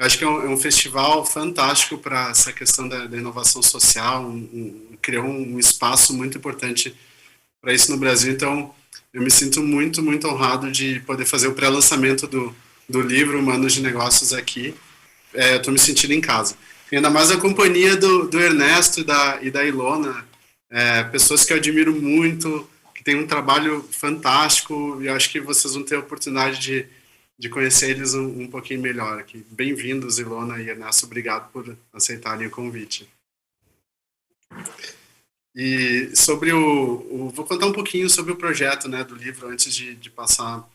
Eu acho que é um festival fantástico para essa questão da inovação social, criou um espaço muito importante para isso no Brasil. Então, eu me sinto muito, muito honrado de poder fazer o pré-lançamento do livro Humanos de Negócios aqui. Eu estou me sentindo em casa. E ainda mais a companhia do Ernesto e da Ilona, pessoas que eu admiro muito, que têm um trabalho fantástico, e eu acho que vocês vão ter a oportunidade de conhecer eles um pouquinho melhor aqui. Bem-vindos, Ilona e Ernesto, obrigado por aceitarem o convite. E sobre vou contar um pouquinho sobre o projeto, né, do livro, antes de passar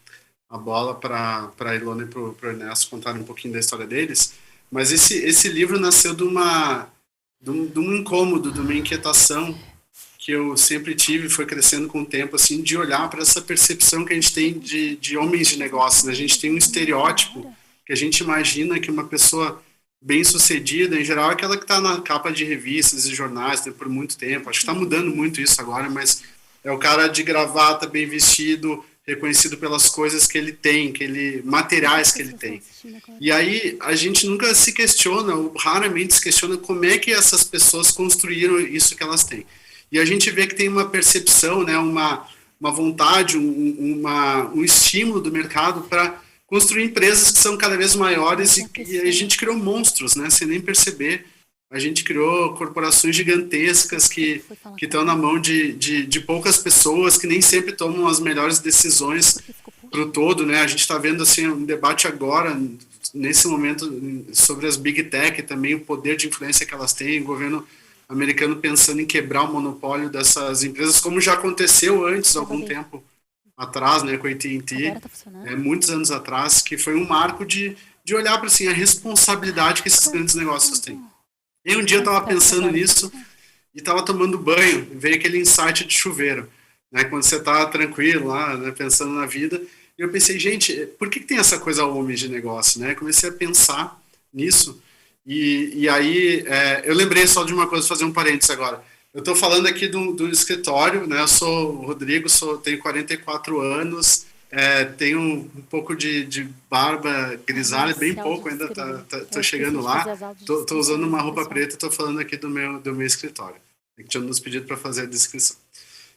a bola para a Ilona e para o Ernesto contarem um pouquinho da história deles. Mas esse livro nasceu de um incômodo, de uma inquietação que eu sempre tive, foi crescendo com o tempo, assim, de olhar para essa percepção que a gente tem de homens de negócio, né? A gente tem um estereótipo que a gente imagina que uma pessoa bem-sucedida, em geral, é aquela que está na capa de revistas e jornais, né, por muito tempo. Acho que está mudando muito isso agora, mas é o cara de gravata, bem vestido, reconhecido pelas coisas que ele tem, materiais que ele tem. E aí a gente nunca se questiona, ou raramente se questiona, como é que essas pessoas construíram isso que elas têm. E a gente vê que tem uma percepção, né, uma vontade, um estímulo do mercado para construir empresas que são cada vez maiores e a gente criou monstros, né, sem nem perceber. A gente criou corporações gigantescas que estão na mão de poucas pessoas, que nem sempre tomam as melhores decisões para o todo, né? A gente está vendo assim, um debate agora, nesse momento, sobre as Big Tech, também o poder de influência que elas têm, o governo americano pensando em quebrar o monopólio dessas empresas, como já aconteceu antes, algum tempo atrás, né, com a AT&T, muitos anos atrás, que foi um marco de olhar para assim, a responsabilidade que esses grandes negócios têm. E um dia eu estava pensando nisso e estava tomando banho, veio aquele insight de chuveiro, né, quando você está tranquilo lá, né, pensando na vida, e eu pensei, gente, por que tem essa coisa homem de negócio, né? Comecei a pensar nisso, e aí eu lembrei só de uma coisa, fazer um parênteses agora. Eu estou falando aqui do escritório, né? Eu sou o Rodrigo, tenho 44 anos, tenho um pouco de barba grisalha, bem pouco, ainda tô chegando lá. Tô usando uma roupa preta, estou falando aqui do meu escritório. Que tinha nos pedido para fazer a descrição.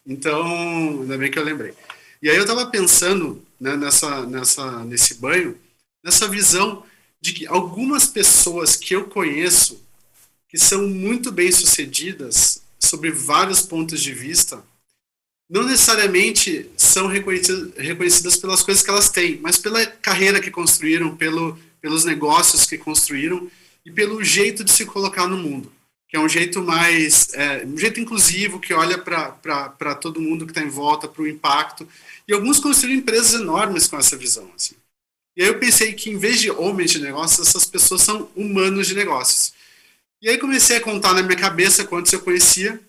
Então, ainda bem que eu lembrei. E aí eu estava pensando, né, nesse banho, nessa visão de que algumas pessoas que eu conheço, que são muito bem-sucedidas, sobre vários pontos de vista, não necessariamente são reconhecidas pelas coisas que elas têm, mas pela carreira que construíram, pelos negócios que construíram e pelo jeito de se colocar no mundo, que é um jeito um jeito inclusivo, que olha para todo mundo que está em volta, para o impacto. E alguns construíram empresas enormes com essa visão. Assim. E aí eu pensei que, em vez de homens de negócios, essas pessoas são humanos de negócios. E aí comecei a contar na minha cabeça quantos eu conhecia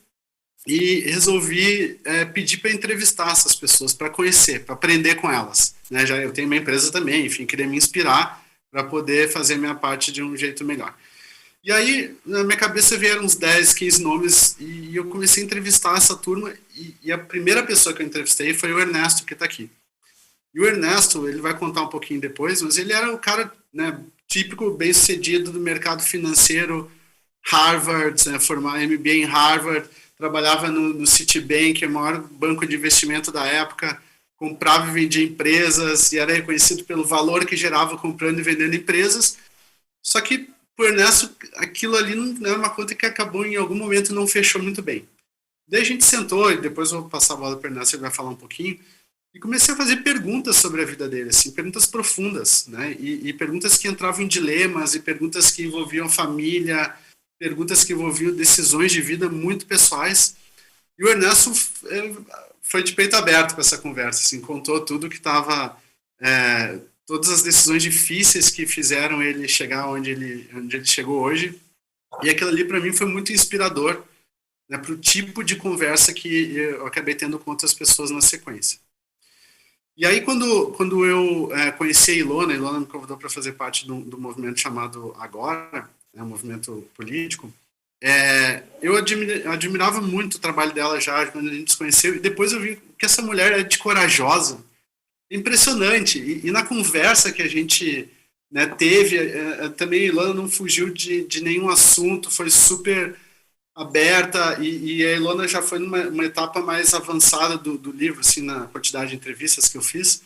e resolvi pedir para entrevistar essas pessoas, para conhecer, para aprender com elas. Né? Eu tenho uma empresa também, enfim, queria me inspirar para poder fazer a minha parte de um jeito melhor. E aí, na minha cabeça vieram uns 10, 15 nomes e eu comecei a entrevistar essa turma e a primeira pessoa que eu entrevistei foi o Ernesto, que está aqui. E o Ernesto, ele vai contar um pouquinho depois, mas ele era o cara, né, típico, bem-sucedido do mercado financeiro, Harvard, né, formar MBA em Harvard, trabalhava no Citibank, o maior banco de investimento da época, comprava e vendia empresas e era reconhecido pelo valor que gerava comprando e vendendo empresas. Só que, por Ernesto, aquilo ali não era uma conta que acabou em algum momento não fechou muito bem. Daí a gente sentou, e depois eu vou passar a bola para o Ernesto, ele vai falar um pouquinho, e comecei a fazer perguntas sobre a vida dele, assim, perguntas profundas, né? E perguntas que entravam em dilemas, e perguntas que envolviam família, perguntas que envolviam decisões de vida muito pessoais. E o Ernesto foi de peito aberto com essa conversa, assim, contou tudo que estava, todas as decisões difíceis que fizeram ele chegar onde ele chegou hoje. E aquilo ali para mim foi muito inspirador, né, para o tipo de conversa que eu acabei tendo com outras pessoas na sequência. E aí, quando eu conheci a Ilona me convidou para fazer parte do movimento chamado Agora, um movimento político, eu admirava muito o trabalho dela já quando a gente se conheceu, e depois eu vi que essa mulher é de corajosa, impressionante, e na conversa que a gente né? Também a Ilona não fugiu de nenhum assunto, foi super aberta, e a Ilona já foi numa etapa mais avançada do livro, assim, na quantidade de entrevistas que eu fiz.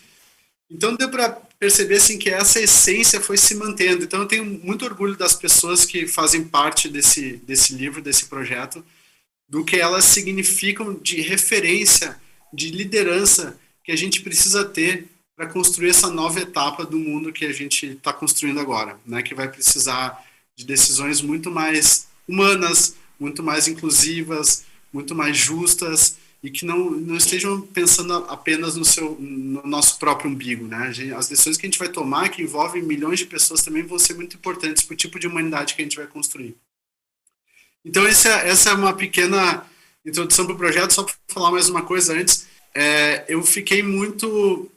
Então deu para perceber assim que essa essência foi se mantendo. Então eu tenho muito orgulho das pessoas que fazem parte desse livro, desse projeto, do que elas significam de referência, de liderança que a gente precisa ter para construir essa nova etapa do mundo que a gente está construindo agora, né? Que vai precisar de decisões muito mais humanas, muito mais inclusivas, muito mais justas e que não estejam pensando apenas no nosso próprio umbigo, né? As decisões que a gente vai tomar, que envolvem milhões de pessoas, também vão ser muito importantes para o tipo de humanidade que a gente vai construir. Então, essa é uma pequena introdução para o projeto. Só para falar mais uma coisa antes, eu fiquei muito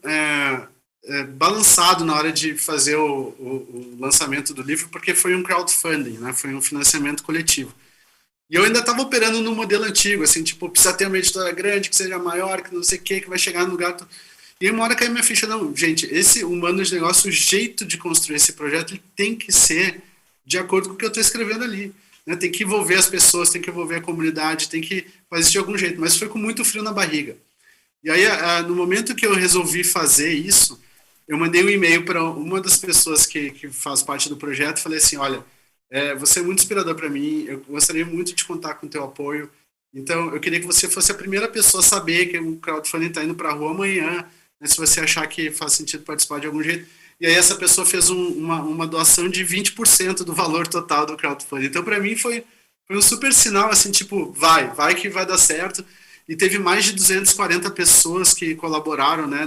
balançado na hora de fazer o lançamento do livro, porque foi um crowdfunding, né? Foi um financiamento coletivo. E eu ainda estava operando no modelo antigo, assim, tipo, precisa ter uma editora grande, que seja maior, que não sei o que vai chegar no lugar... E aí uma hora caiu minha ficha, não, gente, esse humano de negócio, o jeito de construir esse projeto, ele tem que ser de acordo com o que eu estou escrevendo ali. Né? Tem que envolver as pessoas, tem que envolver a comunidade, tem que fazer de algum jeito, mas foi com muito frio na barriga. E aí, no momento que eu resolvi fazer isso, eu mandei um e-mail para uma das pessoas que faz parte do projeto, falei assim, olha, você é muito inspirador para mim, eu gostaria muito de contar com o teu apoio, então eu queria que você fosse a primeira pessoa a saber que o crowdfunding está indo para a rua amanhã, né, se você achar que faz sentido participar de algum jeito. E aí essa pessoa fez uma doação de 20% do valor total do crowdfunding. Então para mim foi um super sinal, assim, tipo, vai que vai dar certo. E teve mais de 240 pessoas que colaboraram, né,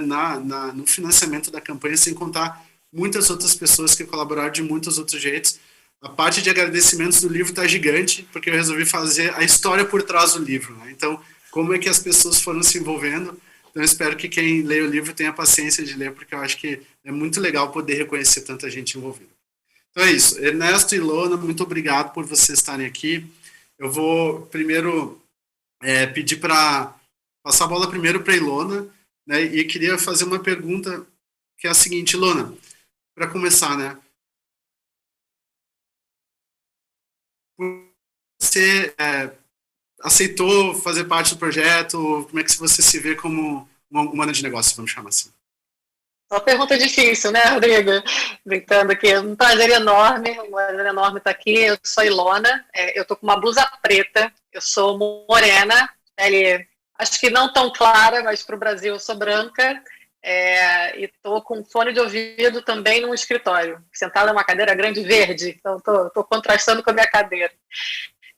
no financiamento da campanha, sem contar muitas outras pessoas que colaboraram de muitos outros jeitos. A parte de agradecimentos do livro está gigante, porque eu resolvi fazer a história por trás do livro. Né? Então, como é que as pessoas foram se envolvendo. Então, eu espero que quem lê o livro tenha paciência de ler, porque eu acho que é muito legal poder reconhecer tanta gente envolvida. Então é isso. Ernesto e Ilona, muito obrigado por vocês estarem aqui. Eu vou primeiro pedir para passar a bola primeiro para a Ilona, né? E queria fazer uma pergunta que é a seguinte, Ilona, para começar, né? Você aceitou fazer parte do projeto? Como é que você se vê como uma humana de negócio, vamos chamar assim? Uma pergunta difícil, né, Rodrigo? Brincando aqui, um prazer enorme estar aqui. Eu sou Ilona, eu tô com uma blusa preta, eu sou morena, acho que não tão clara, mas para o Brasil eu sou branca, e tô com fone de ouvido também num escritório, sentada numa cadeira grande verde, então tô contrastando com a minha cadeira.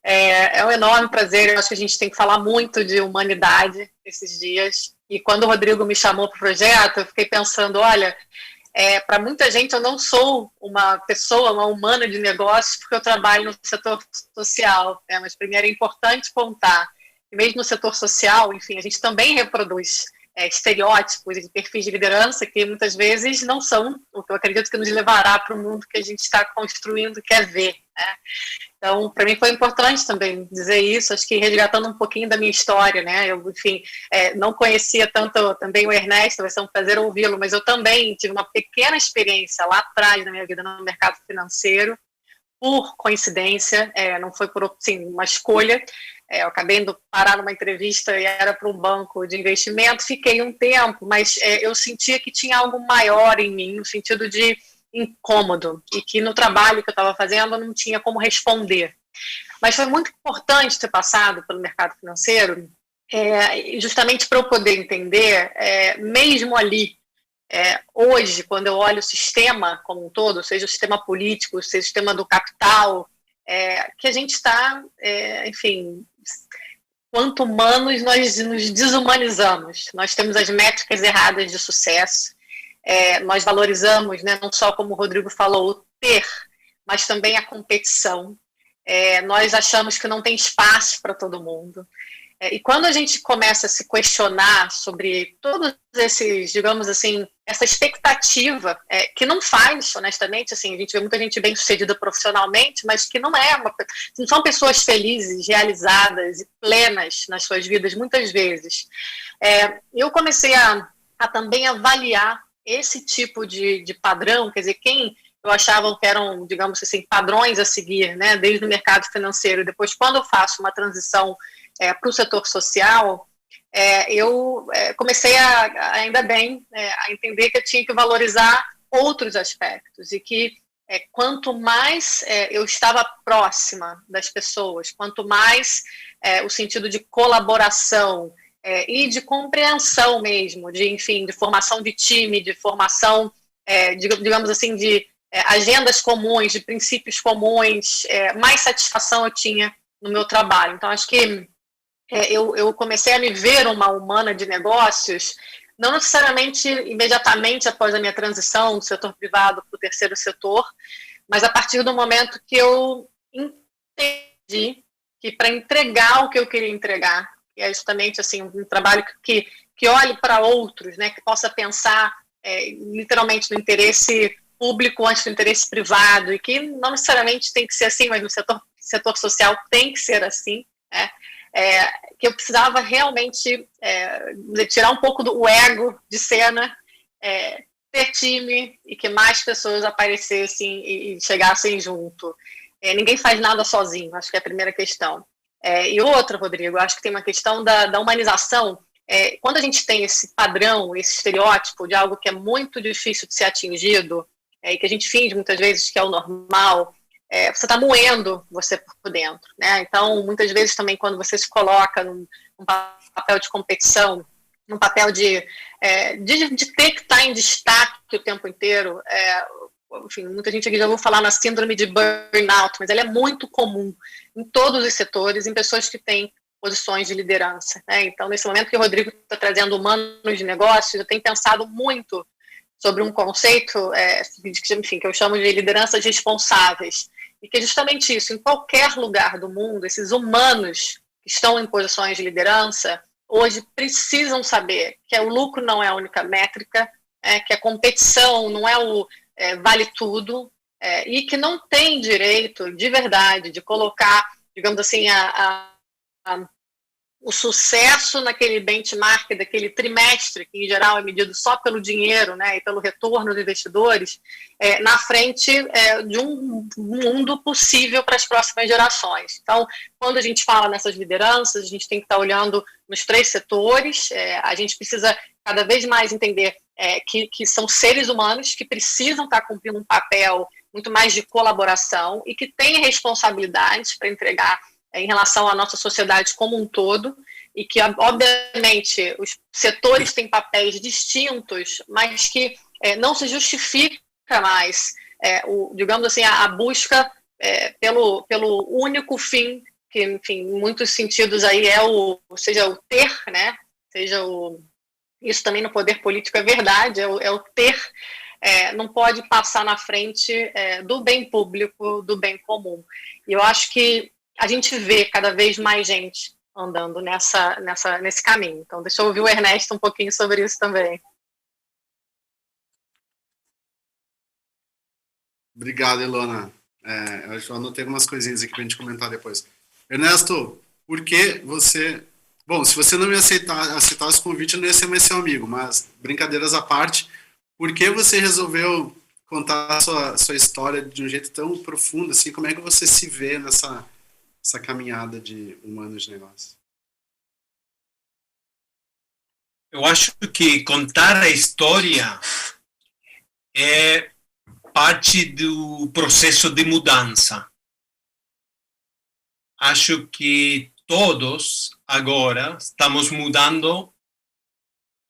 É um enorme prazer, eu acho que a gente tem que falar muito de humanidade esses dias. E quando o Rodrigo me chamou para o projeto, eu fiquei pensando, olha, para muita gente eu não sou uma pessoa, uma humana de negócios, porque eu trabalho no setor social, mas primeiro é importante contar que mesmo no setor social, enfim, a gente também reproduz estereótipos e perfis de liderança que muitas vezes não são o que eu acredito que nos levará para o mundo que a gente está construindo, quer ver, né? Então, para mim foi importante também dizer isso, acho que resgatando um pouquinho da minha história, né? Eu, enfim, não conhecia tanto também o Ernesto, vai ser um prazer ouvi-lo, mas eu também tive uma pequena experiência lá atrás na minha vida no mercado financeiro, por coincidência, não foi por assim, uma escolha. Eu acabei indo parar numa entrevista e era para um banco de investimento, fiquei um tempo, mas eu sentia que tinha algo maior em mim, no sentido de incômodo, e que no trabalho que eu estava fazendo eu não tinha como responder. Mas foi muito importante ter passado pelo mercado financeiro, justamente para eu poder entender, mesmo ali, hoje, quando eu olho o sistema como um todo, seja o sistema político, seja o sistema do capital, que a gente está, enfim, quanto humanos nós nos desumanizamos, nós temos as métricas erradas de sucesso, nós valorizamos, né, não só como o Rodrigo falou, o ter, mas também a competição. Nós achamos que não tem espaço para todo mundo. E quando a gente começa a se questionar sobre todos esses, digamos assim, essa expectativa, que não faz, honestamente, assim, a gente vê muita gente bem-sucedida profissionalmente, mas que não são pessoas felizes, realizadas e plenas nas suas vidas, muitas vezes. Eu comecei a também avaliar esse tipo de padrão, quer dizer, quem eu achava que eram, digamos assim, padrões a seguir, né, desde o mercado financeiro. E depois, quando eu faço uma transição para o setor social, eu comecei ainda bem, a entender que eu tinha que valorizar outros aspectos e que quanto mais eu estava próxima das pessoas, quanto mais o sentido de colaboração e de compreensão mesmo, enfim, de formação de time, de formação, digamos assim, de agendas comuns, de princípios comuns, mais satisfação eu tinha no meu trabalho. Então, acho que eu comecei a me ver uma humana de negócios, não necessariamente imediatamente após a minha transição do setor privado para o terceiro setor, mas a partir do momento que eu entendi que para entregar o que eu queria entregar, que é justamente assim, um trabalho que olhe para outros, né, que possa pensar literalmente no interesse público antes do interesse privado, e que não necessariamente tem que ser assim, mas no setor social tem que ser assim, né? Que eu precisava realmente tirar um pouco do ego de cena, ter time e que mais pessoas aparecessem e chegassem junto. Ninguém faz nada sozinho, acho que é a primeira questão. E outra, Rodrigo, acho que tem uma questão da humanização. Quando a gente tem esse padrão, esse estereótipo de algo que é muito difícil de ser atingido, e que a gente finge muitas vezes que é o normal, você está moendo você por dentro, né? Então, muitas vezes também quando você se coloca num papel de competição, num papel de ter que estar em destaque o tempo inteiro, enfim, muita gente aqui já ouviu falar na síndrome de burnout, mas ela é muito comum em todos os setores, em pessoas que têm posições de liderança, né? Então, nesse momento que o Rodrigo está trazendo humanos de negócios, eu tenho pensado muito sobre um conceito, enfim, que eu chamo de lideranças responsáveis, e que é justamente isso, em qualquer lugar do mundo, esses humanos que estão em posições de liderança, hoje precisam saber que o lucro não é a única métrica, que a competição não é o vale tudo, e que não tem direito, de verdade, de colocar, digamos assim, o sucesso naquele benchmark daquele trimestre, que em geral é medido só pelo dinheiro, né, e pelo retorno dos investidores, na frente de um mundo possível para as próximas gerações. Então, quando a gente fala nessas lideranças, a gente tem que estar olhando nos 3 setores, a gente precisa cada vez mais entender que são seres humanos que precisam estar cumprindo um papel muito mais de colaboração e que têm responsabilidades para entregar em relação à nossa sociedade como um todo, e que, obviamente, os setores têm papéis distintos, mas que não se justifica mais, digamos assim, a busca pelo único fim, que, enfim, em muitos sentidos aí seja o ter, né, isso também no poder político é verdade, é o ter, não pode passar na frente do bem público, do bem comum. E eu acho que a gente vê cada vez mais gente andando nesse caminho. Então, deixa eu ouvir o Ernesto um pouquinho sobre isso também. Obrigado, Ilona. Eu já anotei algumas coisinhas aqui para a gente comentar depois. Ernesto, por que você... Bom, se você não me aceitasse o convite, eu não ia ser mais seu amigo, mas brincadeiras à parte, por que você resolveu contar a sua história de um jeito tão profundo, assim? Como é que você se vê nessa caminhada de humanos de negócio? Eu acho que contar a história é parte do processo de mudança. Acho que todos agora estamos mudando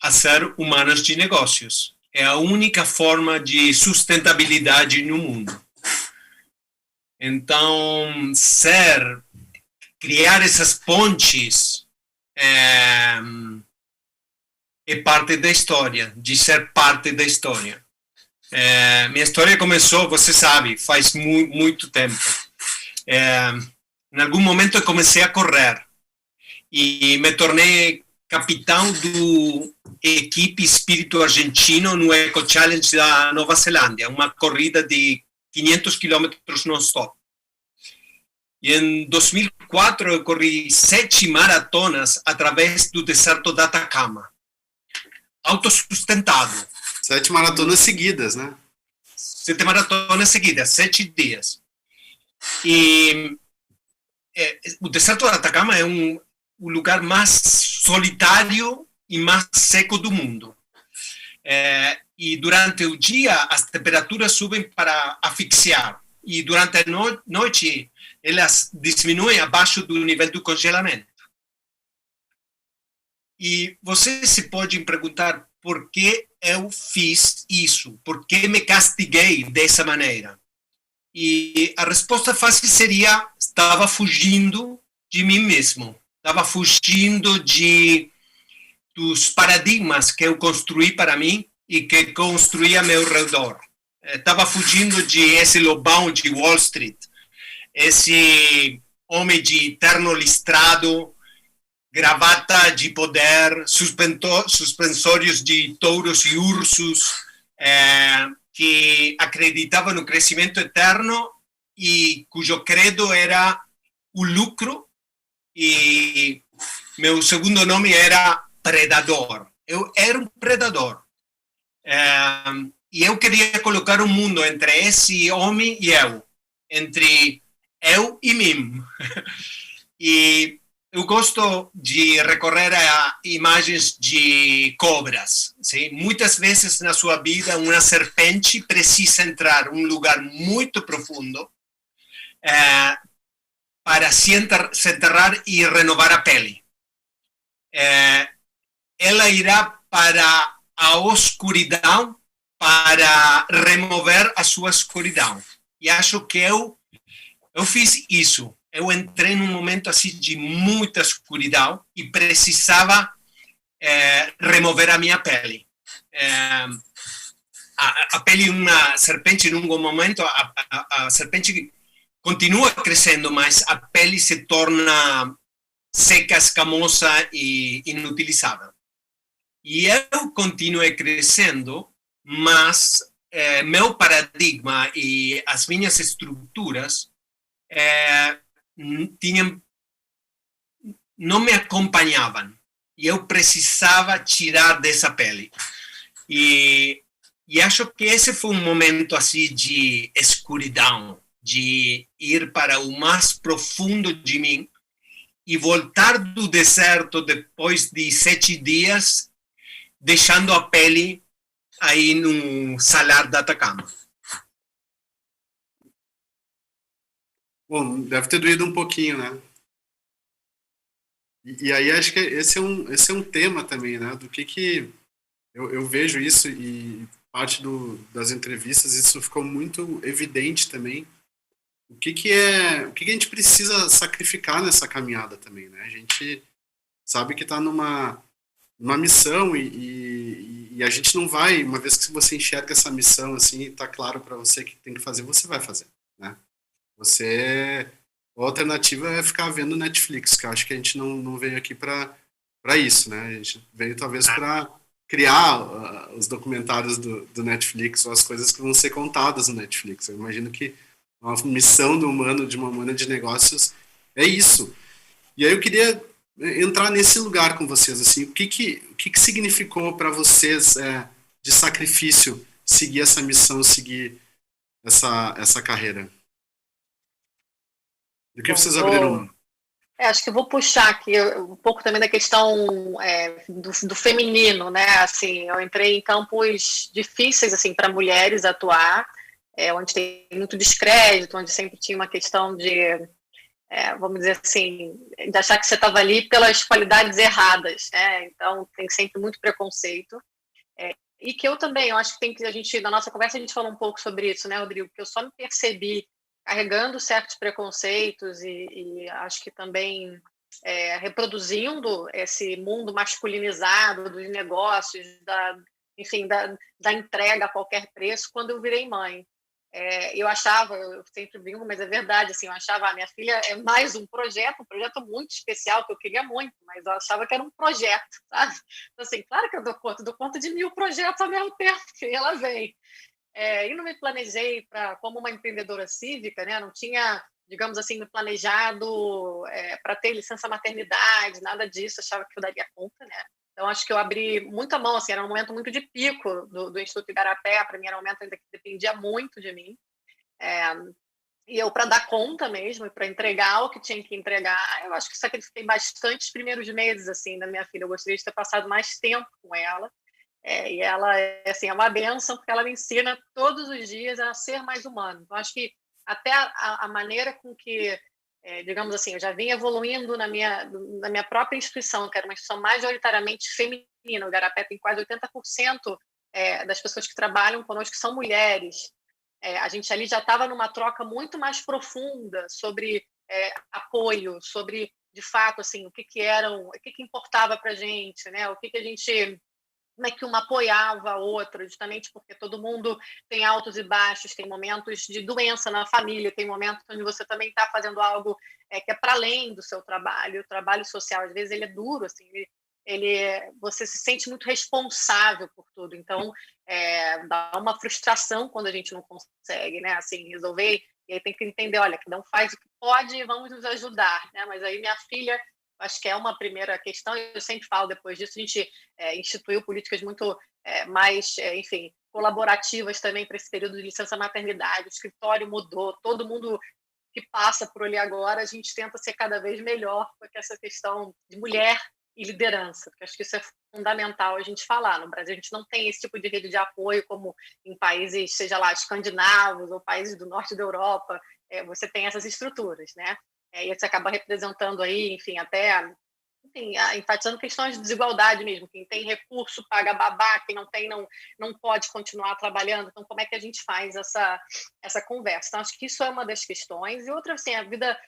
a ser humanos de negócios. É a única forma de sustentabilidade no mundo. Então, criar essas pontes é parte da história, de ser parte da história. Minha história começou, você sabe, faz muito tempo. Em algum momento eu comecei a correr e me tornei capitão do equipe Espírito Argentino no Eco Challenge da Nova Zelândia, uma corrida de 500 quilômetros non-stop. E em 2004 eu corri 7 maratonas através do deserto da Atacama. Autossustentado. 7 maratonas seguidas, né? 7 maratonas seguidas, 7 dias. E o deserto do Atacama é o lugar mais solitário e mais seco do mundo. E durante o dia as temperaturas subem para asfixiar, e durante a noite elas diminuem abaixo do nível do congelamento. E você se pode perguntar por que eu fiz isso, por que me castiguei dessa maneira. E a resposta fácil seria: estava fugindo de mim mesmo, estava fugindo dos paradigmas que eu construí para mim e que construí a meu redor. Estava fugindo de esse lobão de Wall Street, esse homem de terno listrado, gravata de poder, suspensórios de touros e ursos, que acreditava no crescimento eterno e cujo credo era o lucro, e meu segundo nome era predador. Eu era um predador. E eu queria colocar um mundo entre esse homem e eu, entre eu e mim. E eu gosto de recorrer a imagens de cobras. Sim? Muitas vezes na sua vida, uma serpente precisa entrar em um lugar muito profundo para se enterrar e renovar a pele. Ela irá para a escuridão para remover a sua escuridão. E acho que eu fiz isso. Eu entrei num momento assim de muita escuridão e precisava remover a minha pele. A pele de uma serpente, em um momento, a serpente continua crescendo, mas a pele se torna seca, escamosa e inutilizável. E eu continuei crescendo, mas meu paradigma e as minhas estruturas não me acompanhavam. E eu precisava tirar dessa pele. E acho que esse foi um momento assim de escuridão, de ir para o mais profundo de mim e voltar do deserto depois de 7 dias, deixando a pele aí no salar da Atacama. Bom, deve ter doído um pouquinho, né? E aí acho que esse é um tema também, né? Do que eu vejo isso, e parte das entrevistas isso ficou muito evidente também. O que a gente precisa sacrificar nessa caminhada também, né? A gente sabe que está numa missão e a gente não vai, uma vez que você enxerga essa missão assim, está claro para você que tem que fazer, você vai fazer, né? A alternativa é ficar vendo Netflix, que eu acho que a gente não veio aqui para isso, né? A gente veio talvez para criar os documentários do Netflix, ou as coisas que vão ser contadas no Netflix. Eu imagino que a missão do humano, de uma humana de negócios, é isso. E aí eu queria entrar nesse lugar com vocês, assim, o que significou para vocês de sacrifício seguir essa missão, seguir essa carreira? Do que vocês abriram? Acho que eu vou puxar aqui um pouco também da questão do feminino, né? Assim, eu entrei em campos difíceis assim para mulheres atuar, onde tem muito descrédito, onde sempre tinha uma questão de, vamos dizer assim, de achar que você estava ali pelas qualidades erradas, né? Então tem sempre muito preconceito. E que eu também, eu acho que na nossa conversa a gente falou um pouco sobre isso, né, Rodrigo? Que eu só me percebi carregando certos preconceitos e acho que também reproduzindo esse mundo masculinizado dos negócios, enfim, da entrega a qualquer preço, quando eu virei mãe. Eu achava, eu sempre brinco, mas é verdade, assim, eu achava, minha filha é mais um projeto muito especial, que eu queria muito, mas eu achava que era um projeto, sabe? Então, assim, claro que eu dou conta de 1000 projetos ao mesmo tempo, que ela vem. E não me planejei como uma empreendedora cívica, né? Não tinha, digamos assim, me planejado para ter licença maternidade, nada disso, achava que eu daria conta, né? Então, acho que eu abri muita mão, assim, era um momento muito de pico do Instituto Igarapé, para mim era um momento ainda que dependia muito de mim. E eu, para dar conta mesmo, para entregar o que tinha que entregar, eu acho que sacrifiquei bastante os primeiros meses, assim, da minha filha. Eu gostaria de ter passado mais tempo com ela. E ela, assim, é uma bênção, porque ela me ensina todos os dias a ser mais humano. Então, acho que até a maneira com que, digamos assim, eu já vim evoluindo na minha própria instituição, que era uma instituição majoritariamente feminina. O Igarapé tem quase 80% das pessoas que trabalham conosco que são mulheres. A gente ali já estava numa troca muito mais profunda sobre apoio, sobre, de fato, assim, o que importava para a gente, né? O que a gente, como é que uma apoiava a outra, justamente porque todo mundo tem altos e baixos, tem momentos de doença na família, tem momentos onde você também está fazendo algo que é para além do seu trabalho. O trabalho social, às vezes, ele é duro, assim, você se sente muito responsável por tudo. Então, dá uma frustração quando a gente não consegue, né? Assim, resolver, e aí tem que entender, olha, que não faz o que pode e vamos nos ajudar, né? Mas aí minha filha, acho que é uma primeira questão, eu sempre falo depois disso, a gente instituiu políticas muito mais, enfim, colaborativas também para esse período de licença maternidade, o escritório mudou, todo mundo que passa por ali agora, a gente tenta ser cada vez melhor, porque essa questão de mulher e liderança, porque acho que isso é fundamental a gente falar. No Brasil, a gente não tem esse tipo de rede de apoio como em países, seja lá, escandinavos ou países do norte da Europa, você tem essas estruturas, né? E você acaba representando aí, enfim, até enfatizando questões de desigualdade mesmo. Quem tem recurso paga babá, quem não tem não pode continuar trabalhando. Então, como é que a gente faz essa conversa? Então, acho que isso é uma das questões. E outra, assim, a vida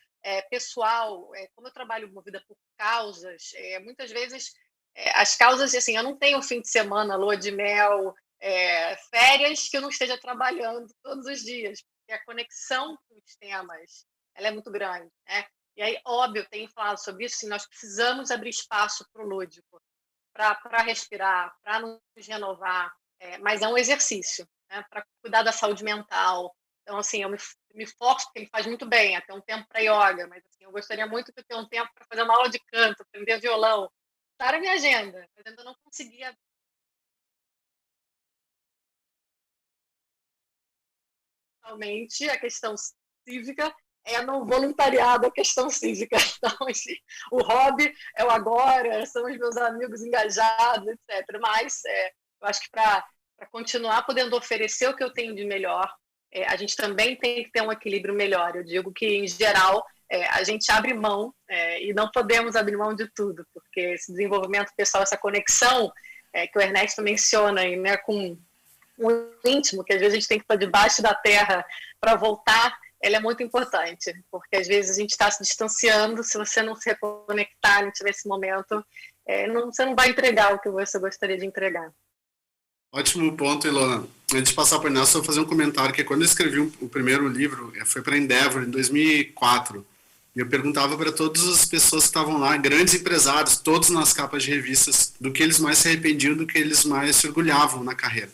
pessoal, como eu trabalho movida por causas, muitas vezes as causas, assim, eu não tenho fim de semana, lua de mel, férias que eu não esteja trabalhando todos os dias, porque a conexão com os temas ela é muito grande, né? E aí, óbvio, eu tenho falado sobre isso, assim, nós precisamos abrir espaço para o lúdico, para respirar, para nos renovar, mas é um exercício, né? Para cuidar da saúde mental. Então, assim, eu me forço, porque me faz muito bem, até um tempo para yoga, mas assim, eu gostaria muito de ter um tempo para fazer uma aula de canto, aprender violão. Está na minha agenda, mas ainda não conseguia. Realmente, a questão cívica no voluntariado, a questão cívica. Então, assim, o hobby é o agora, são os meus amigos engajados, etc. Mas eu acho que para continuar podendo oferecer o que eu tenho de melhor, a gente também tem que ter um equilíbrio melhor. Eu digo que, em geral, a gente abre mão e não podemos abrir mão de tudo, porque esse desenvolvimento pessoal, essa conexão que o Ernesto menciona aí, né, com o íntimo, que às vezes a gente tem que estar debaixo da terra para voltar, ela é muito importante, porque às vezes a gente está se distanciando. Se você não se reconectar, não tiver esse momento, você não vai entregar o que você gostaria de entregar. Ótimo ponto, Ilona. Antes de passar para o Ernesto, eu vou fazer um comentário, que quando eu escrevi o primeiro livro, foi para a Endeavor, em 2004, e eu perguntava para todas as pessoas que estavam lá, grandes empresários, todos nas capas de revistas, do que eles mais se arrependiam, do que eles mais se orgulhavam na carreira.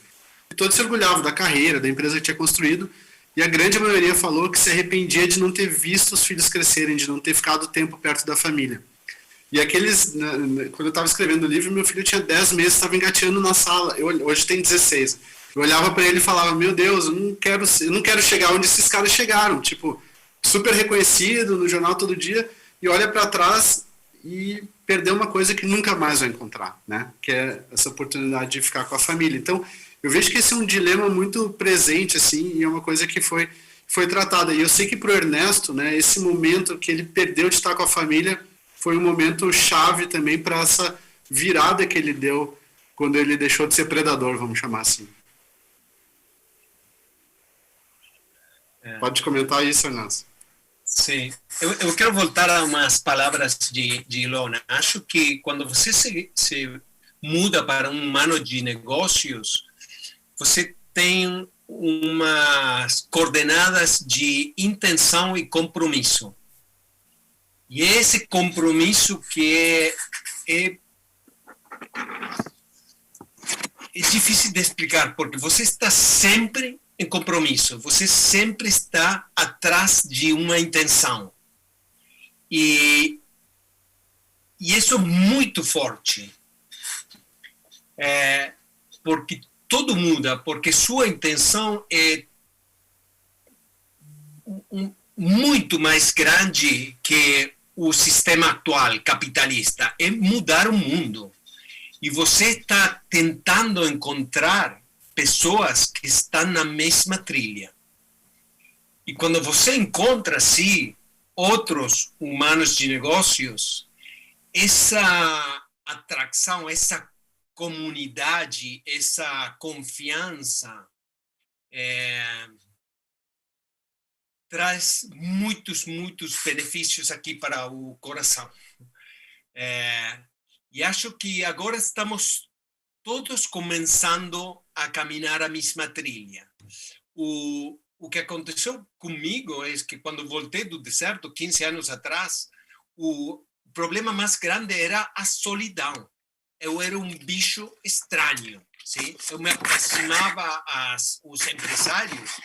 E todos se orgulhavam da carreira, da empresa que tinha construído, e a grande maioria falou que se arrependia de não ter visto os filhos crescerem, de não ter ficado tempo perto da família. E aqueles, quando eu estava escrevendo o livro, meu filho tinha 10 meses, estava engateando na sala, hoje tem 16. Eu olhava para ele e falava, meu Deus, eu não quero chegar onde esses caras chegaram, tipo, super reconhecido no jornal todo dia, e olha para trás e perdeu uma coisa que nunca mais vai encontrar, né? Que é essa oportunidade de ficar com a família. Então, eu vejo que esse é um dilema muito presente, assim, e é uma coisa que foi tratada. E eu sei que para o Ernesto, né, esse momento que ele perdeu de estar com a família foi um momento chave também para essa virada que ele deu quando ele deixou de ser predador, vamos chamar assim. Pode comentar isso, Ernesto. Sim, eu quero voltar a umas palavras de Ilona. Acho que quando você se muda para um humano de negócios, você tem umas coordenadas de intenção e compromisso. E esse compromisso que é difícil de explicar, porque você está sempre em compromisso, você sempre está atrás de uma intenção. E isso é muito forte. porque tudo muda, porque sua intenção é muito mais grande que o sistema atual capitalista, é mudar o mundo. E você está tentando encontrar pessoas que estão na mesma trilha. E quando você encontra, assim, outros humanos de negócios, essa atração, essa comunidade, essa confiança traz muitos benefícios aqui para o coração. E acho que agora estamos todos começando a caminhar a mesma trilha. O que aconteceu comigo é que quando voltei do deserto, 15 anos atrás, o problema mais grande era a solidão. Eu era um bicho estranho. Sim? Eu me aproximava aos empresários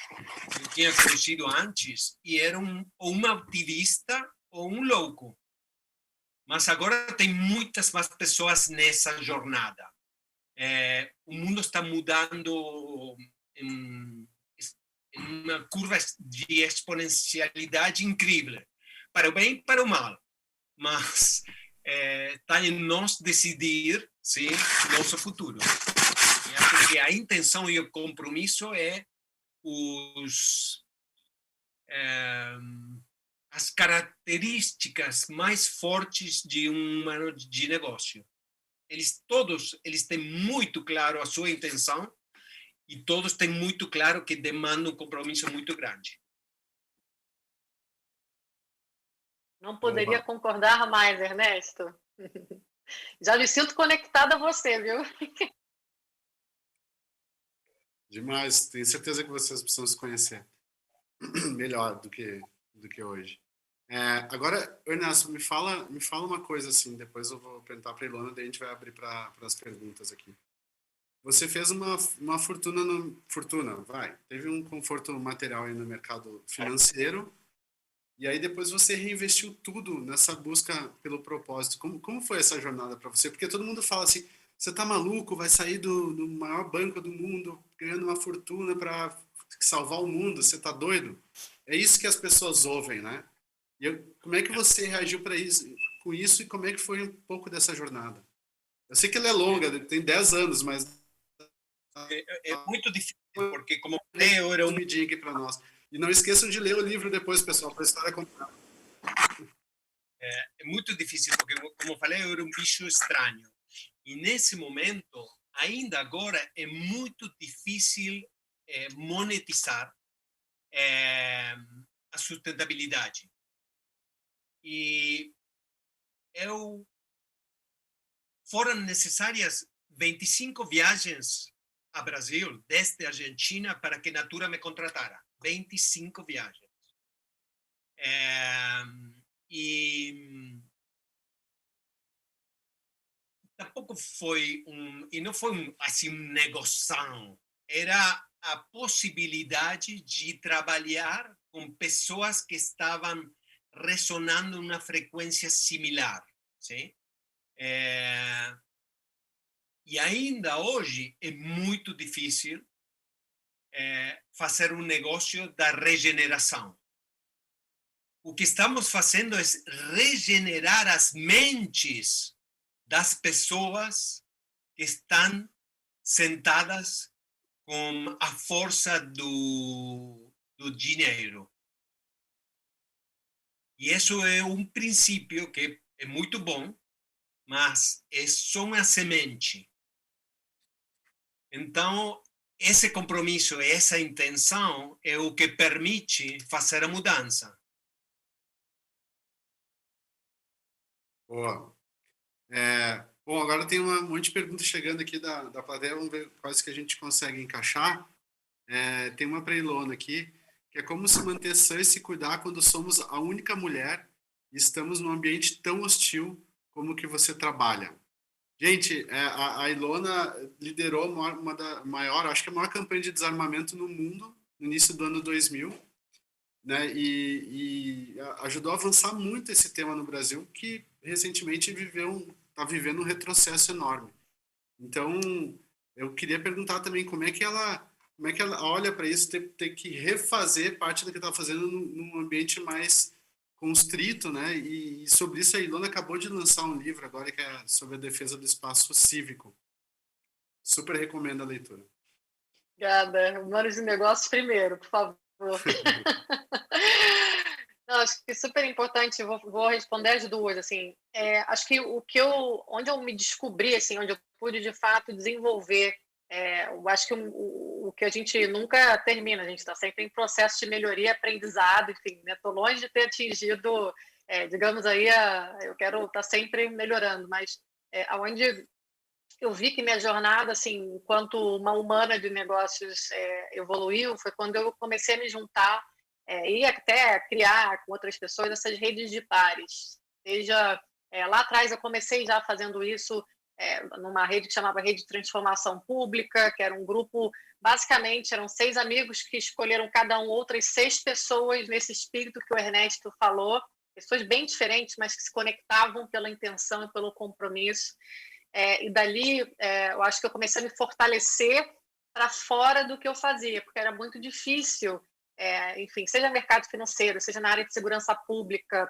que eu tinha conhecido antes e era ou um ativista ou um louco. Mas agora tem muitas mais pessoas nessa jornada. O mundo está mudando em uma curva de exponencialidade incrível, para o bem e para o mal. Mas está em nós decidir, sim, nosso futuro. Porque a intenção e o compromisso é as características mais fortes de um humano de negócio. Eles têm muito claro a sua intenção e todos têm muito claro que demandam um compromisso muito grande. Não poderia concordar mais, Ernesto. Já me sinto conectada a você, viu? Demais. Tenho certeza que vocês precisam se conhecer melhor do que hoje. Agora, Ernesto, me fala uma coisa assim, depois eu vou perguntar para a Ilona, daí a gente vai abrir para as perguntas aqui. Você fez uma fortuna, teve um conforto material aí no mercado financeiro, e aí depois você reinvestiu tudo nessa busca pelo propósito. Como foi essa jornada para você? Porque todo mundo fala assim, você tá maluco, vai sair do maior banco do mundo ganhando uma fortuna para salvar o mundo, você tá doido? É isso que as pessoas ouvem, né? Como é que você reagiu com isso e como é que foi um pouco dessa jornada? Eu sei que ela é longa, tem 10 anos, mas... É muito difícil, porque como eu era um... aqui para nós. E não esqueçam de ler o livro depois, pessoal, para a história contar. É muito difícil, porque, como eu falei, eu era um bicho estranho. E nesse momento, ainda agora, é muito difícil monetizar a sustentabilidade. E foram necessárias 25 viagens a Brasil, desde a Argentina, para que a Natura me contratara. 25 viagens. E tampouco foi e não foi assim um negoção, era a possibilidade de trabalhar com pessoas que estavam ressonando uma frequência similar, sim? E ainda hoje é muito difícil fazer um negócio da regeneração. O que estamos fazendo é regenerar as mentes das pessoas que estão sentadas com a força do dinheiro. E isso é um princípio que é muito bom, mas é só uma semente. Então, esse compromisso, essa intenção é o que permite fazer a mudança. Boa. Bom, agora tem um monte de perguntas chegando aqui da plateia, vamos ver quais que a gente consegue encaixar. Tem uma para a Ilona aqui, que é como se manter sã e se cuidar quando somos a única mulher e estamos num ambiente tão hostil como o que você trabalha. Gente, a Ilona liderou acho que a maior campanha de desarmamento no mundo no início do ano 2000, né? E ajudou a avançar muito esse tema no Brasil, que recentemente está vivendo um retrocesso enorme. Então, eu queria perguntar também como é que ela olha para isso, ter que refazer parte do que estava fazendo num ambiente mais constrito, né? E sobre isso a Ilona acabou de lançar um livro agora que é sobre a defesa do espaço cívico. Super recomendo a leitura. Obrigada. Humanos de negócios primeiro, por favor. Não, acho que é super importante, vou responder as duas, assim, acho que onde eu me descobri, assim, onde eu pude de fato desenvolver, eu acho que o que a gente nunca termina, a gente está sempre em processo de melhoria, aprendizado, enfim, né, tô longe de ter atingido, digamos aí, eu quero estar sempre melhorando, mas aonde eu vi que minha jornada, assim, enquanto uma humana de negócios evoluiu, foi quando eu comecei a me juntar e até criar com outras pessoas essas redes de pares. Seja, lá atrás eu comecei já fazendo isso numa rede que chamava Rede de Transformação Pública, que era um grupo, basicamente, eram 6 amigos que escolheram cada um outras 6 pessoas nesse espírito que o Ernesto falou, pessoas bem diferentes, mas que se conectavam pela intenção e pelo compromisso. E dali, eu acho que eu comecei a me fortalecer para fora do que eu fazia, porque era muito difícil, enfim, seja mercado financeiro, seja na área de segurança pública,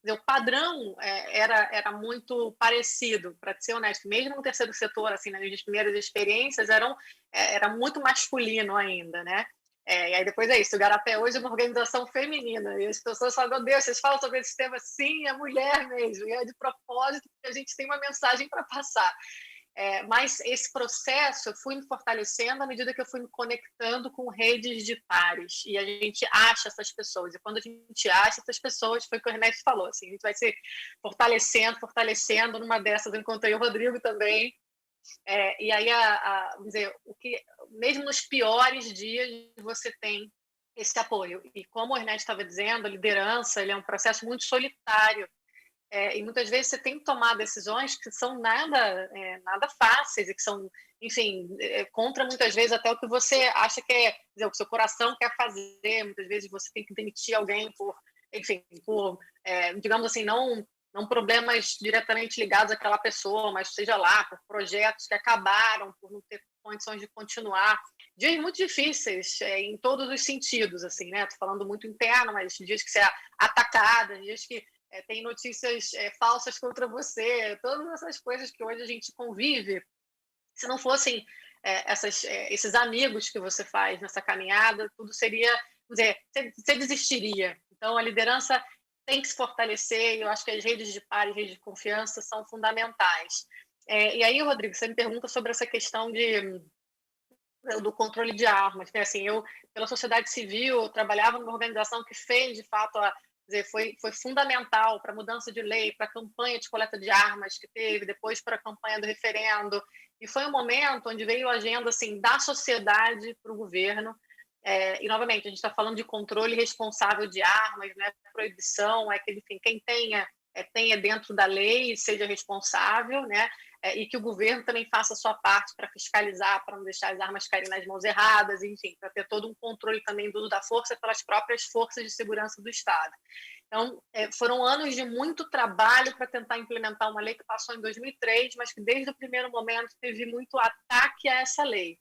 o padrão era muito parecido, para ser honesto, mesmo no terceiro setor, assim, nas minhas primeiras experiências, era muito masculino ainda, né? E aí depois é isso, o Garapé hoje é uma organização feminina, e as pessoas falam, meu Deus, vocês falam sobre esse tema? Sim, é mulher mesmo, e é de propósito, porque a gente tem uma mensagem para passar. Mas esse processo eu fui me fortalecendo à medida que eu fui me conectando com redes de pares, e a gente acha essas pessoas, e quando a gente acha essas pessoas, foi o que o Ernesto falou, assim, a gente vai se fortalecendo, numa dessas eu encontrei o Rodrigo também, e aí, vamos dizer, mesmo nos piores dias, você tem esse apoio. E como o Ernesto estava dizendo, a liderança ele é um processo muito solitário. E muitas vezes você tem que tomar decisões que são nada fáceis e que são, enfim, contra muitas vezes até o que você acha que dizer, o que seu coração quer fazer. Muitas vezes você tem que demitir alguém enfim, digamos assim, não problemas diretamente ligados àquela pessoa, mas seja lá, por projetos que acabaram, por não ter condições de continuar. Dias muito difíceis, em todos os sentidos, assim, né? Estou falando muito interno, mas dias que você é atacada, dias que tem notícias falsas contra você, todas essas coisas que hoje a gente convive. Se não fossem esses amigos que você faz nessa caminhada, tudo seria, dizer, você desistiria. Então, a liderança tem que se fortalecer, e eu acho que as redes de pares, redes de confiança são fundamentais. E aí, Rodrigo, você me pergunta sobre essa questão do controle de armas. Né? Assim, eu, pela sociedade civil, eu trabalhava numa organização que fez, de fato, foi fundamental para a mudança de lei, para a campanha de coleta de armas que teve, depois para a campanha do referendo. E foi um momento onde veio a agenda assim, da sociedade para o governo. E, novamente, a gente está falando de controle responsável de armas, né? Proibição, que, enfim, quem tenha dentro da lei e seja responsável, né? E que o governo também faça a sua parte para fiscalizar, para não deixar as armas caírem nas mãos erradas, enfim, para ter todo um controle também do uso da força pelas próprias forças de segurança do Estado. Então, foram anos de muito trabalho para tentar implementar uma lei que passou em 2003, mas que desde o primeiro momento teve muito ataque a essa lei.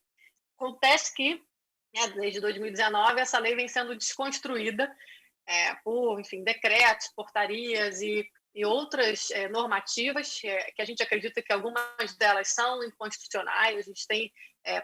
Acontece que, desde 2019, essa lei vem sendo desconstruída por, enfim, decretos, portarias e outras normativas, que a gente acredita que algumas delas são inconstitucionais. A gente tem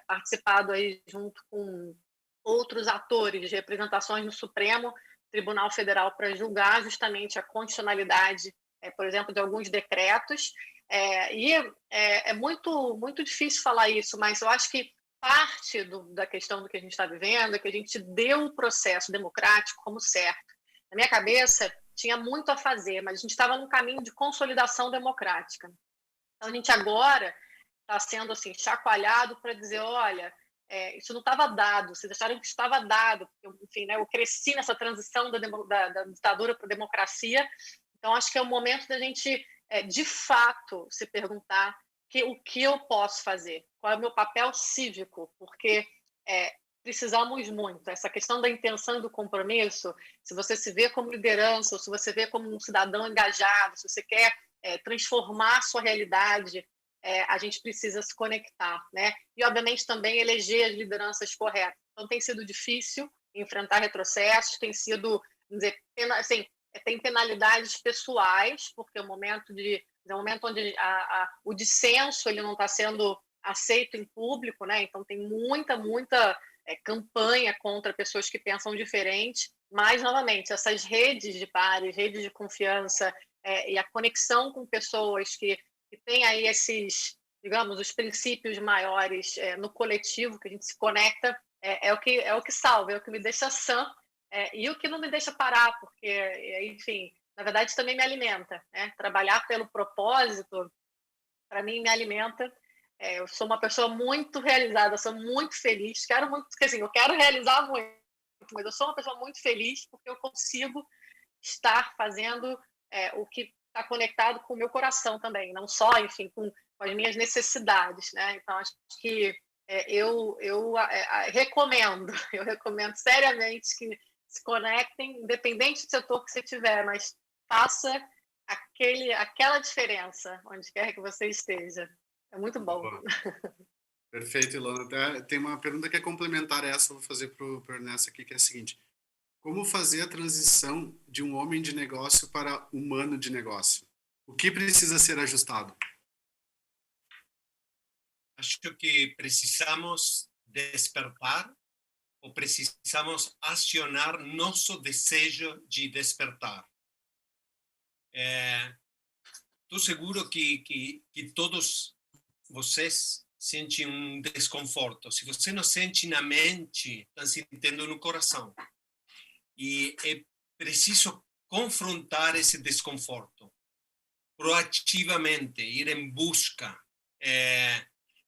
participado aí junto com outros atores de representações no Supremo Tribunal Federal para julgar justamente a constitucionalidade, por exemplo, de alguns decretos. É muito, muito difícil falar isso, mas eu acho que parte da questão do que a gente está vivendo é que a gente deu o processo democrático como certo. Na minha cabeça, tinha muito a fazer, mas a gente estava num caminho de consolidação democrática. Então, a gente agora está sendo assim, chacoalhado para dizer, olha, isso não estava dado, vocês acharam que estava dado, porque, enfim, né, eu cresci nessa transição da ditadura para a democracia, então acho que é o momento da gente, de fato, se perguntar o que eu posso fazer, qual é o meu papel cívico, porque precisamos muito. Essa questão da intenção e do compromisso, se você se vê como liderança, ou se você vê como um cidadão engajado, se você quer transformar a sua realidade, a gente precisa se conectar, né? E, obviamente, também eleger as lideranças corretas. Então, tem sido difícil enfrentar retrocessos, tem sido, vamos dizer, assim, tem penalidades pessoais, porque é um momento onde o dissenso ele não está sendo aceito em público, né? Então, tem muita campanha contra pessoas que pensam diferente, mas, novamente, essas redes de pares, redes de confiança e a conexão com pessoas que têm aí esses, digamos, os princípios maiores no coletivo, que a gente se conecta, é o que salva, é o que me deixa sã e o que não me deixa parar, porque, enfim, na verdade também me alimenta, né? Trabalhar pelo propósito, para mim, me alimenta. Eu sou uma pessoa muito realizada, sou muito feliz, eu quero realizar muito, mas eu sou uma pessoa muito feliz porque eu consigo estar fazendo o que está conectado com o meu coração também, não só, enfim, com as minhas necessidades, né? Então, acho que eu recomendo seriamente que se conectem, independente do setor que você tiver, mas faça aquela diferença onde quer que você esteja. É muito bom. Boa. Perfeito, Ilona. Até tem uma pergunta que é complementar a essa, eu vou fazer para o Ernesto aqui, que é a seguinte: como fazer a transição de um homem de negócio para humano de negócio? O que precisa ser ajustado? Acho que precisamos despertar ou precisamos acionar nosso desejo de despertar. Estou seguro que todos vocês sentem um desconforto. Se você não sente na mente, está sentindo no coração. E é preciso confrontar esse desconforto proativamente, ir em busca,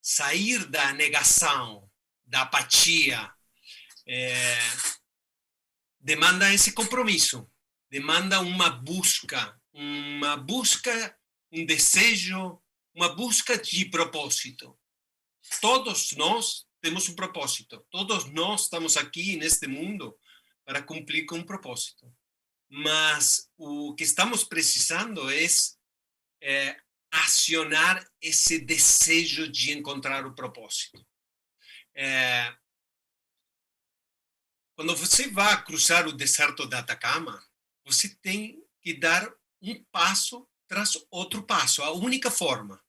sair da negação, da apatia. Demanda esse compromisso, demanda uma busca, um desejo, uma busca de propósito. Todos nós temos um propósito, todos nós estamos aqui neste mundo para cumprir com um propósito. Mas o que estamos precisando é acionar esse desejo de encontrar o propósito. Quando você vai cruzar o deserto da Atacama, você tem que dar um passo tras outro passo. A única forma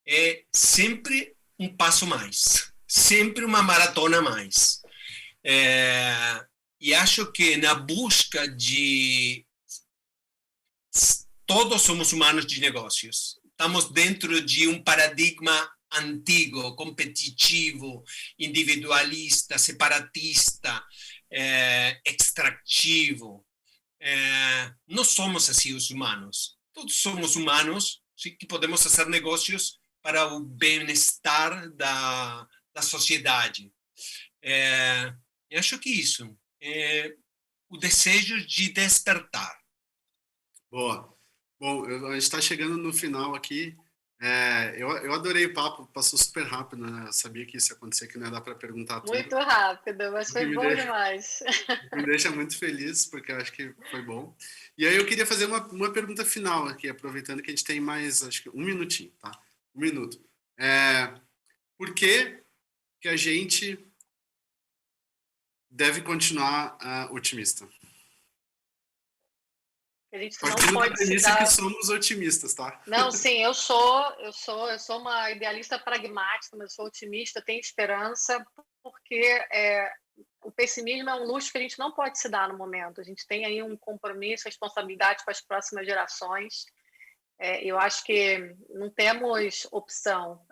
é sempre um passo mais, sempre uma maratona a mais. E acho que na busca de... Todos somos humanos de negócios. Estamos dentro de um paradigma antigo, competitivo, individualista, separatista, extrativo. Não somos assim os humanos. Todos somos humanos que podemos fazer negócios para o bem-estar da sociedade. Eu acho que isso é o desejo de despertar. Boa. Bom, a gente está chegando no final aqui. Eu adorei o papo, passou super rápido, né? Eu sabia que isso ia acontecer, que não ia dar para perguntar tudo. Muito rápido, mas foi bom demais. Me deixa muito feliz, porque eu acho que foi bom. E aí eu queria fazer uma pergunta final aqui, aproveitando que a gente tem mais, acho que 1 minutinho, tá? 1 minuto. Por que a gente deve continuar otimista? A gente Partindo não da pode premissa que somos otimistas, tá? Não, sim, eu sou uma idealista pragmática, mas eu sou otimista, tenho esperança, porque o pessimismo é um luxo que a gente não pode se dar no momento. A gente tem aí um compromisso, responsabilidade com as próximas gerações. Eu acho que não temos opção.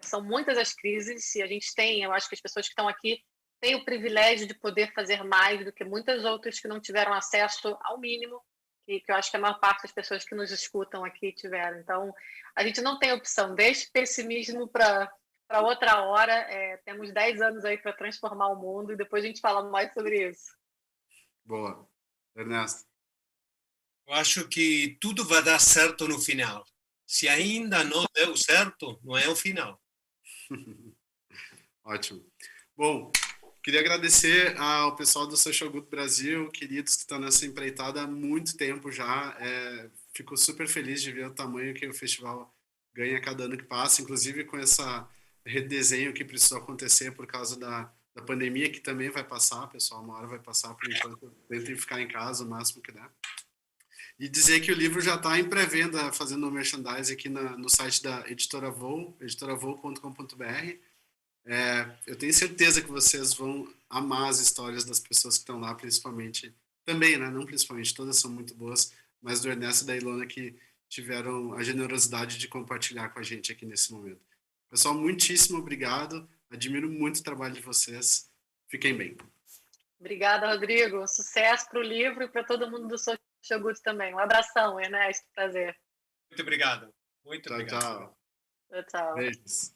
São muitas as crises e a gente tem, eu acho que as pessoas que estão aqui têm o privilégio de poder fazer mais do que muitas outras que não tiveram acesso ao mínimo, que eu acho que a maior parte das pessoas que nos escutam aqui tiveram. Então, a gente não tem opção. Deixe pessimismo para outra hora. Temos 10 anos aí para transformar o mundo e depois a gente fala mais sobre isso. Boa. Ernesto? Eu acho que tudo vai dar certo no final. Se ainda não deu certo, não é o final. Ótimo. Bom, queria agradecer ao pessoal do Social Good Brasil, queridos que estão nessa empreitada há muito tempo já. Fico super feliz de ver o tamanho que o festival ganha a cada ano que passa, inclusive com essa redesenho que precisou acontecer por causa da pandemia, que também vai passar, pessoal, uma hora vai passar, por enquanto tentem ficar em casa o máximo que der. E dizer que o livro já está em pré-venda, fazendo merchandising aqui no site da Editora Voo, editoravoo.com.br. Eu tenho certeza que vocês vão amar as histórias das pessoas que estão lá, principalmente, também, né, não principalmente, todas são muito boas, mas do Ernesto e da Ilona que tiveram a generosidade de compartilhar com a gente aqui nesse momento. Pessoal, muitíssimo obrigado, admiro muito o trabalho de vocês, fiquem bem. Obrigada, Rodrigo, sucesso para o livro e para todo mundo do Social Good também. Um abração, Ernesto, prazer. Muito obrigado. Muito obrigado. Tchau. Tchau. Beijos.